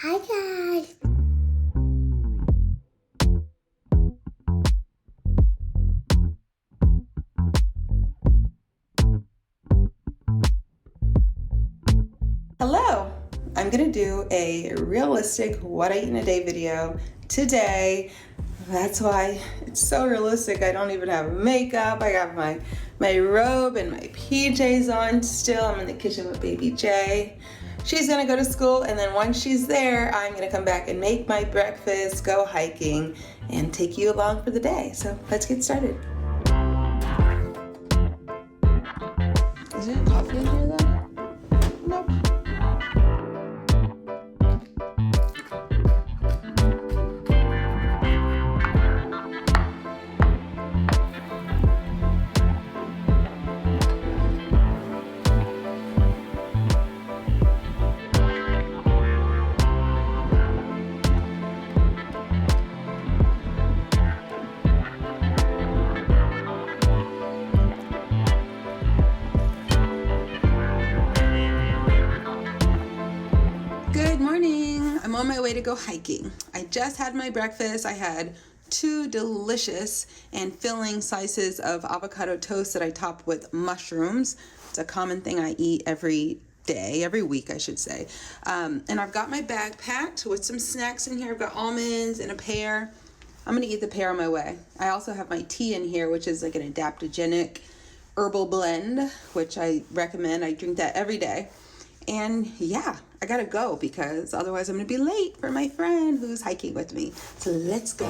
Hi guys. Hello, I'm gonna do a realistic what I eat in a day video today. That's why it's so realistic. I don't even have makeup. I got my robe and my PJs on still. I'm in the kitchen with baby Jay. She's gonna go to school, and then once she's there, I'm gonna come back and make my breakfast, go hiking, and take you along for the day. So let's get started. Is there coffee in here though? Nope. Good morning. I'm on my way to go hiking. I just had my breakfast. I had 2 delicious and filling slices of avocado toast that I topped with mushrooms. It's a common thing I eat every day, every week I should say. And I've got my bag packed with some snacks in here. I've got almonds and a pear. I'm gonna eat the pear on my way. I also have my tea in here, which is like an adaptogenic herbal blend, which I recommend. I drink that every day. And yeah, I gotta go because otherwise I'm gonna be late for my friend who's hiking with me. So let's go.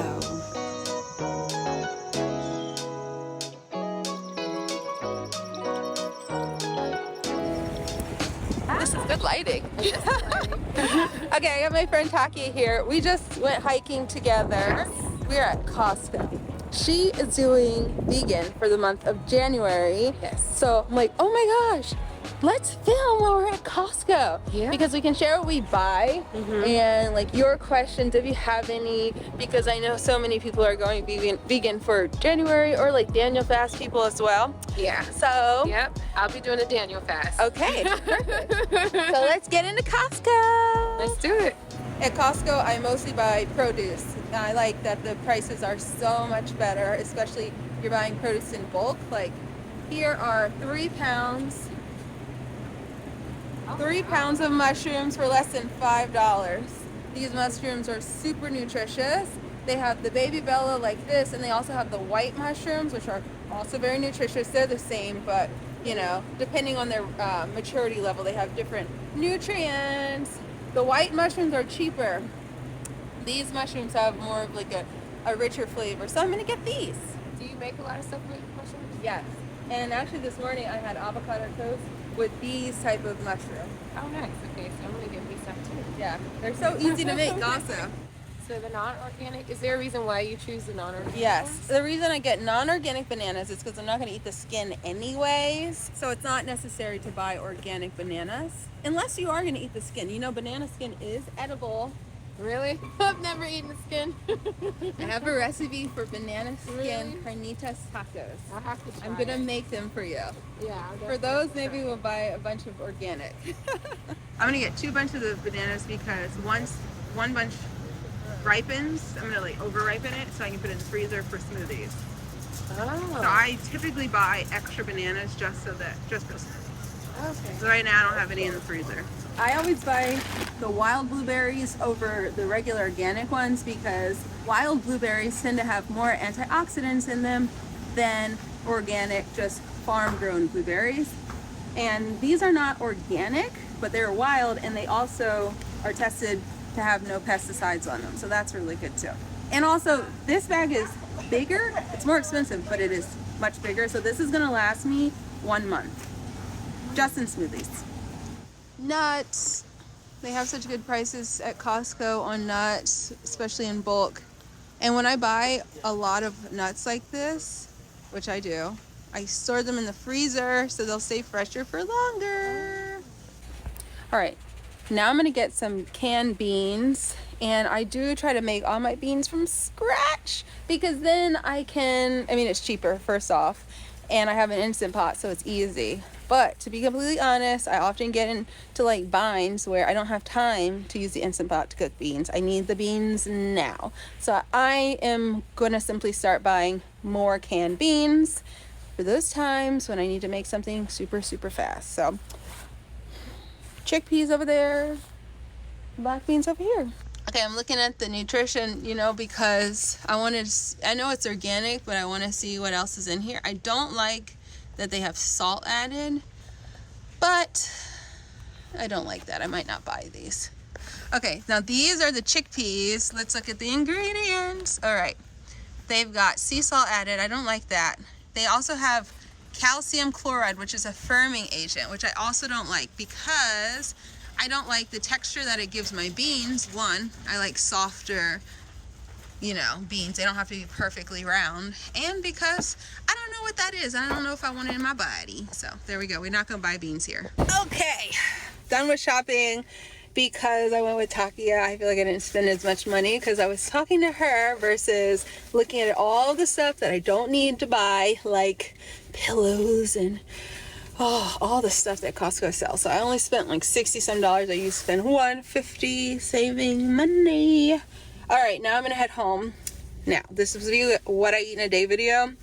This is good lighting. Okay, I got my friend Taki here. We just went hiking together. We're at Costco. She is doing vegan for the month of January. Yes. So I'm like, oh my gosh, let's film while we're at Costco. Yeah. Because we can share what we buy and like your questions if you have any, because I know so many people are going vegan for January, or like Daniel fast people as well. Yeah. So Yep. I'll be doing a Daniel fast. okay, perfect. So let's get into Costco. Let's do it. At Costco, I mostly buy produce. I like that the prices are so much better, especially if you're buying produce in bulk. Like here are 3 pounds. 3 pounds of mushrooms for less than $5. These mushrooms are super nutritious. They have the baby bella like this, and they also have the white mushrooms, which are also very nutritious. They're the same, but you know, depending on their maturity level, they have different nutrients. The white mushrooms are cheaper. These mushrooms have more of like a richer flavor, so I'm gonna get these. Do you make a lot of stuff with mushrooms? Yes. And actually this morning I had avocado toast with these type of mushroom. Oh, nice. Okay, so I'm gonna get me some too. Yeah, they're so easy to make also. So the non-organic, is there a reason why you choose the non-organic Yes, ones? the reason I get non-organic bananas is because I'm not going to eat the skin anyways. So it's not necessary to buy organic bananas unless you are going to eat the skin. You know, banana skin is edible. Really? I've never eaten the skin. I have a recipe for banana skin Really? carnitas tacos. I'll have to try I'm going to it. make them for you. Yeah. I'll For definitely those, try maybe it. we'll buy a bunch of organic. I'm going to get 2 bunches of bananas because once one bunch ripens, I'm going to like over ripen it so I can put it in the freezer for smoothies. Oh. So I typically buy extra bananas just for smoothies. Okay. So right now I don't have any in the freezer. I always buy the wild blueberries over the regular organic ones because wild blueberries tend to have more antioxidants in them than organic, just farm-grown blueberries. And these are not organic, but they're wild, and they also are tested to have no pesticides on them. So that's really good too. And also, this bag is bigger. It's more expensive, but it is much bigger. So this is gonna last me 1 month, just in smoothies. Nuts. They have such good prices at Costco on nuts, especially in bulk. And when I buy a lot of nuts like this, which I do, I store them in the freezer so they'll stay fresher for longer. All right, now I'm gonna get some canned beans, and I do try to make all my beans from scratch because then I mean, it's cheaper first off, and I have an Instant Pot, so it's easy. But to be completely honest, I often get into like binds where I don't have time to use the Instant Pot to cook beans. I need the beans now. So I am gonna simply start buying more canned beans for those times when I need to make something super, super fast. So chickpeas over there, black beans over here. Okay, I'm looking at the nutrition, you know, because I know it's organic, but I want to see what else is in here. I don't like that they have salt added, but I don't like that. I might not buy these. Okay, now these are the chickpeas. Let's look at the ingredients. All right, they've got sea salt added. I don't like that. They also have calcium chloride, which is a firming agent, which I also don't like because I don't like the texture that it gives my beans. One, I like softer, you know, beans. They don't have to be perfectly round. And because I don't know what that is. I don't know if I want it in my body. So there we go. We're not gonna buy beans here. Okay, done with shopping because I went with Takia. I feel like I didn't spend as much money because I was talking to her versus looking at all the stuff that I don't need to buy, like pillows and all the stuff that Costco sells. So I only spent like $60 some. I used to spend $150 saving money. All right, now I'm gonna head home. Now, this is a what I eat in a day video.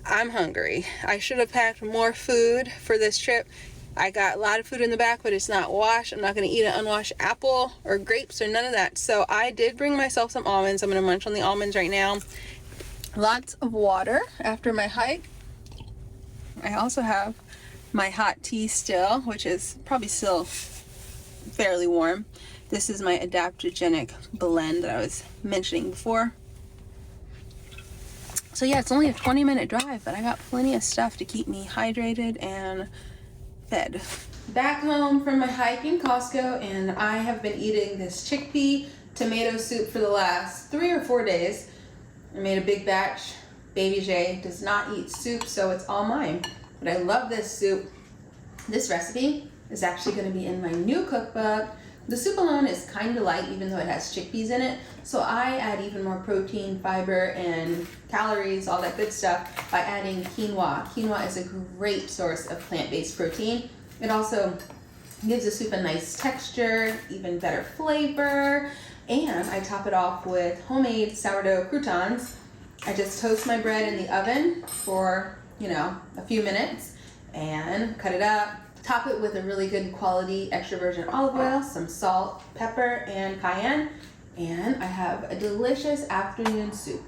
I'm hungry. I should have packed more food for this trip. I got a lot of food in the back, but it's not washed. I'm not gonna eat an unwashed apple or grapes or none of that. So I did bring myself some almonds. I'm gonna munch on the almonds right now. Lots of water after my hike. I also have my hot tea still, which is probably still fairly warm. This is my adaptogenic blend that I was mentioning before. So yeah, it's only a 20-minute drive, but I got plenty of stuff to keep me hydrated and fed. Back home from my hike in Costco, and I have been eating this chickpea tomato soup for the last 3 or 4 days. I made a big batch. Baby J does not eat soup, so it's all mine. But I love this soup. This recipe is actually going to be in my new cookbook. The soup alone is kind of light, even though it has chickpeas in it. So I add even more protein, fiber, and calories, all that good stuff, by adding quinoa. Quinoa is a great source of plant-based protein. It also gives the soup a nice texture, even better flavor, and I top it off with homemade sourdough croutons. I just toast my bread in the oven for, you know, a few minutes and cut it up. Top it with a really good quality extra virgin olive oil, some salt, pepper, and cayenne, and I have a delicious afternoon soup.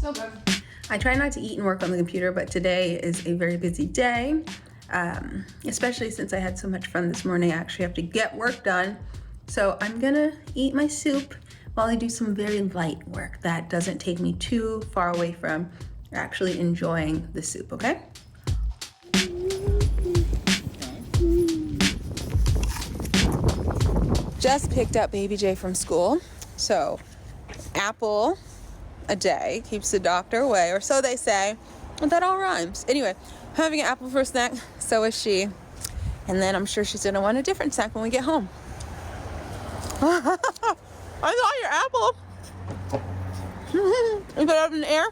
So good. I try not to eat and work on the computer, but today is a very busy day. Especially since I had so much fun this morning. I actually have to get work done. So I'm gonna eat my soup while I do some very light work that doesn't take me too far away from actually enjoying the soup, okay? Just picked up Baby J from school. So apple a day keeps the doctor away, or so they say. And that all rhymes. Anyway, I'm having an apple for a snack, so is she. And then I'm sure she's gonna want a different snack when we get home. I saw your apple. You put it up in the air?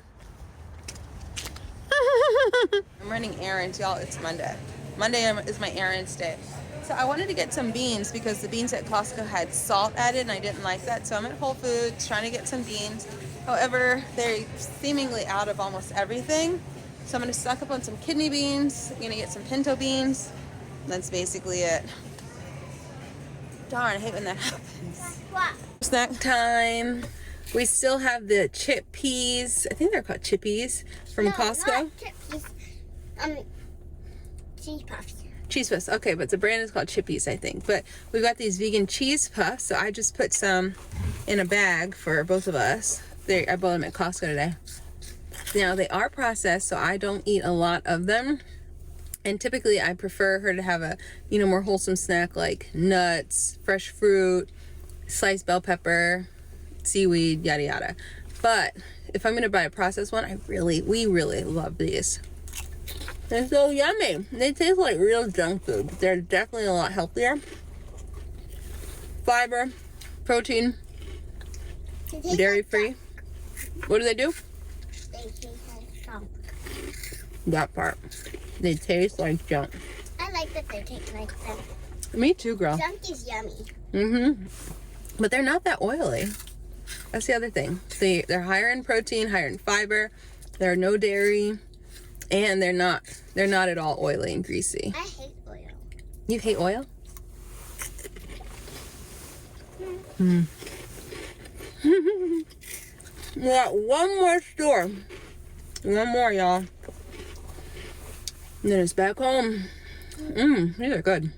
I'm running errands, y'all. It's Monday. Monday is my errands day. So I wanted to get some beans because the beans at Costco had salt added and I didn't like that. So I'm at Whole Foods trying to get some beans. However, they're seemingly out of almost everything. So I'm gonna stock up on some kidney beans. I'm gonna get some pinto beans. That's basically it. Darn, I hate when that happens. Snack time. We still have the chip peas. I think they're called chippies from Costco. Not chippies. Cheese puffs. Cheese puffs. Okay, but the brand is called Chippies, I think. But we've got these vegan cheese puffs, so I just put some in a bag for both of us. I bought them at Costco today. Now, they are processed, so I don't eat a lot of them. And typically, I prefer her to have a, more wholesome snack like nuts, fresh fruit, sliced bell pepper, seaweed, yada yada. But if I'm gonna buy a processed one, we really love these. They're so yummy. They taste like real junk food. They're definitely a lot healthier. fiber, protein, dairy free. What do they do? They taste like junk. That part. They taste like junk. I like that they taste like junk. Me too, girl. Junk is yummy. Mm-hmm. But they're not that oily. That's the other thing. They're higher in protein, higher in fiber. There are no dairy, and they're not at all oily and greasy. I hate oil. You hate oil? Hmm. We got one more store. One more, y'all. And then it's back home. These are good.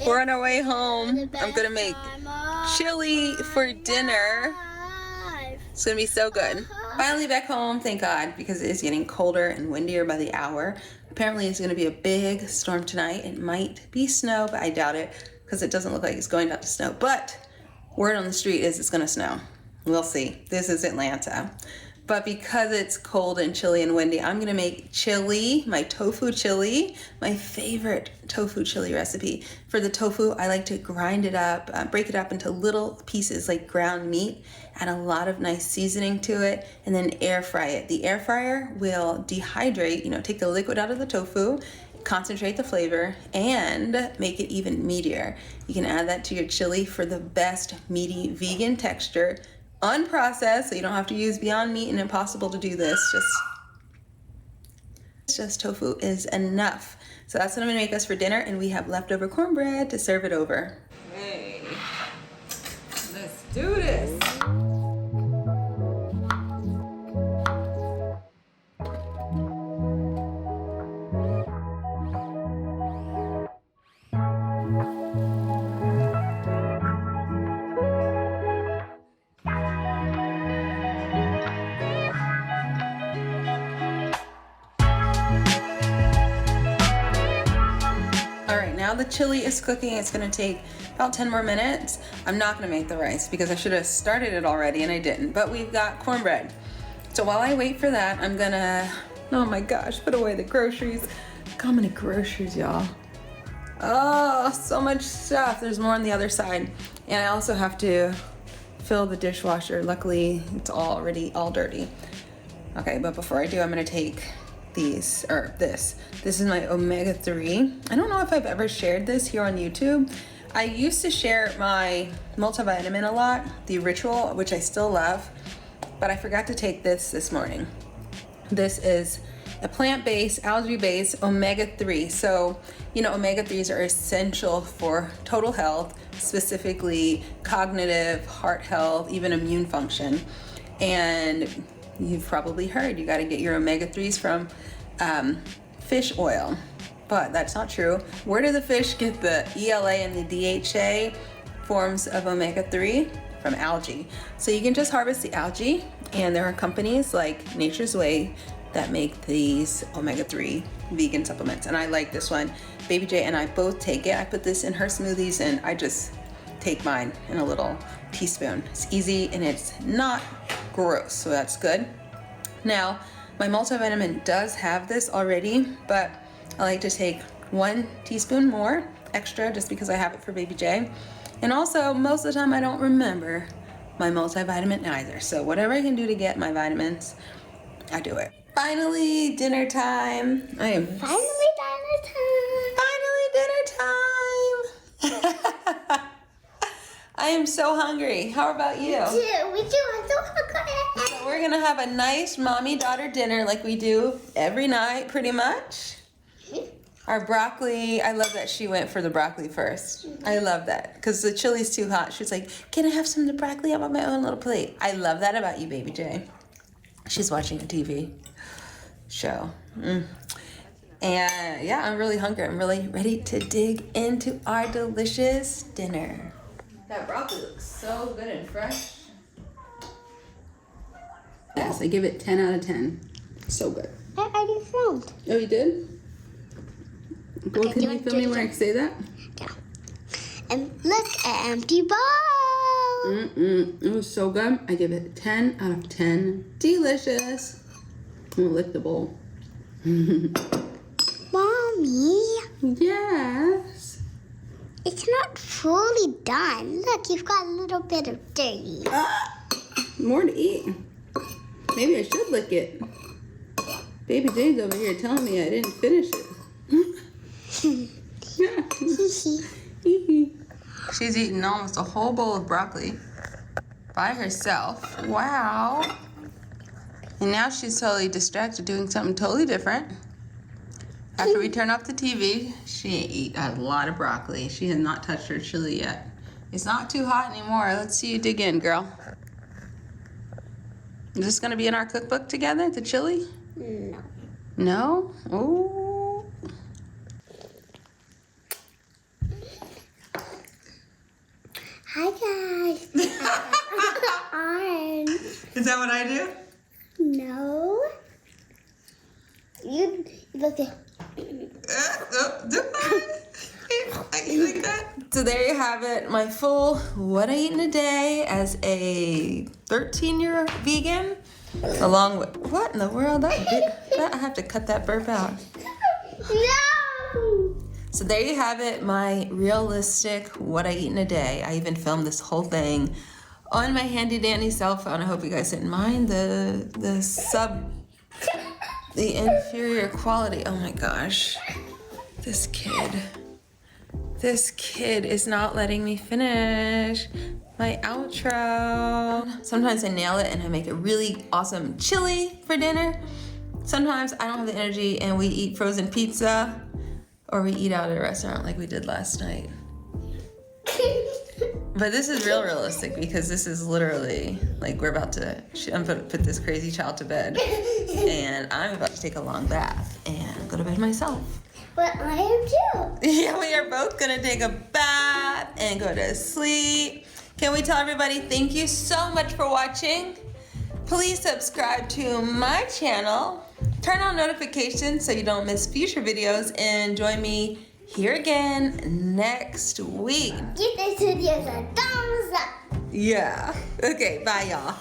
We're on our way home. I'm gonna make chili for dinner. It's gonna be so good. Finally back home, thank God, because it is getting colder and windier by the hour. Apparently it's gonna be a big storm tonight. It might be snow, but I doubt it because it doesn't look like it's going to snow. But word on the street is it's gonna snow. We'll see. This is Atlanta. But because it's cold and chilly and windy, I'm gonna make chili, my tofu chili, my favorite tofu chili recipe. For the tofu, I like to grind it up, break it up into little pieces like ground meat, add a lot of nice seasoning to it, and then air fry it. The air fryer will dehydrate, take the liquid out of the tofu, concentrate the flavor, and make it even meatier. You can add that to your chili for the best meaty vegan texture, unprocessed, so you don't have to use Beyond Meat and Impossible to do this. Just tofu is enough. So that's what I'm gonna make us for dinner, and we have leftover cornbread to serve it over. Hey, let's do this. Now the chili is cooking. It's gonna take about 10 more minutes. I'm not gonna make the rice because I should have started it already and I didn't, but we've got cornbread. So while I wait for that, I'm gonna, oh my gosh, put away the groceries. Look how many groceries, y'all. Oh, so much stuff. There's more on the other side. And I also have to fill the dishwasher. Luckily, it's already all dirty. Okay, but before I do, I'm gonna take this. This is my omega-3. I don't know if I've ever shared this here on YouTube. I used to share my multivitamin a lot, the Ritual, which I still love, but I forgot to take this morning. This is a plant-based, algae-based omega-3. So, omega-3s are essential for total health, specifically cognitive, heart health, even immune function. And you've probably heard you got to get your omega-3s from fish oil, but that's not true. Where do the fish get the ELA and the DHA forms of omega-3? From algae. So you can just harvest the algae, and there are companies like Nature's Way that make these omega-3 vegan supplements, and I like this one. Baby J and I both take it. I put this in her smoothies, and I just take mine in a little teaspoon. It's easy and it's not gross, so that's good. Now, my multivitamin does have this already, but I like to take 1 teaspoon more extra just because I have it for Baby J. And also, most of the time I don't remember my multivitamin either. So whatever I can do to get my vitamins, I do it. Finally, dinner time. Finally dinner time. I am so hungry. How about you? We do. I'm so hungry. So we're gonna have a nice mommy-daughter dinner like we do every night, pretty much. Our broccoli, I love that she went for the broccoli first. I love that, because the chili's too hot. She's like, can I have some of the broccoli? I want my own little plate. I love that about you, Baby J. She's watching a TV show. And yeah, I'm really hungry. I'm really ready to dig into our delicious dinner. That broccoli looks so good and fresh. Yes, I give it 10 out of 10. So good. I already filmed. Oh, you did? Well, can you film me when I say that? Yeah. And look, an empty bowl. It was so good. I give it 10 out of 10. Delicious. I'm gonna lick the bowl. Mommy. Yes. It's not fully done. Look, you've got a little bit of dirty. More to eat. Maybe I should lick it. Baby Jane's over here telling me I didn't finish it. She's eaten almost a whole bowl of broccoli by herself. Wow. And now she's totally distracted doing something totally different. After we turn off the TV, she ate a lot of broccoli. She has not touched her chili yet. It's not too hot anymore. Let's see you dig in, girl. Is this gonna be in our cookbook together, the chili? No. No? Oh. Hi, guys. Orange. Is that what I do? No. You look at. Like that. So there you have it, my full what I eat in a day as a 13-year vegan, along with what in the world that I have to cut that burp out. No. So there you have it, my realistic what I eat in a day. I even filmed this whole thing on my handy dandy cell phone. I hope you guys didn't mind the inferior quality. Oh my gosh, this kid is not letting me finish my outro. Sometimes I nail it and I make a really awesome chili for dinner. Sometimes I don't have the energy and we eat frozen pizza or we eat out at a restaurant like we did last night. But this is realistic because this is literally like I'm about to put this crazy child to bed and I'm about to take a long bath and go to bed myself. But I am too. Yeah, we are both gonna take a bath and go to sleep. Can we tell everybody thank you so much for watching? Please subscribe to my channel. Turn on notifications so you don't miss future videos and join me here again next week. Give this video a thumbs up. Yeah. Okay, bye y'all.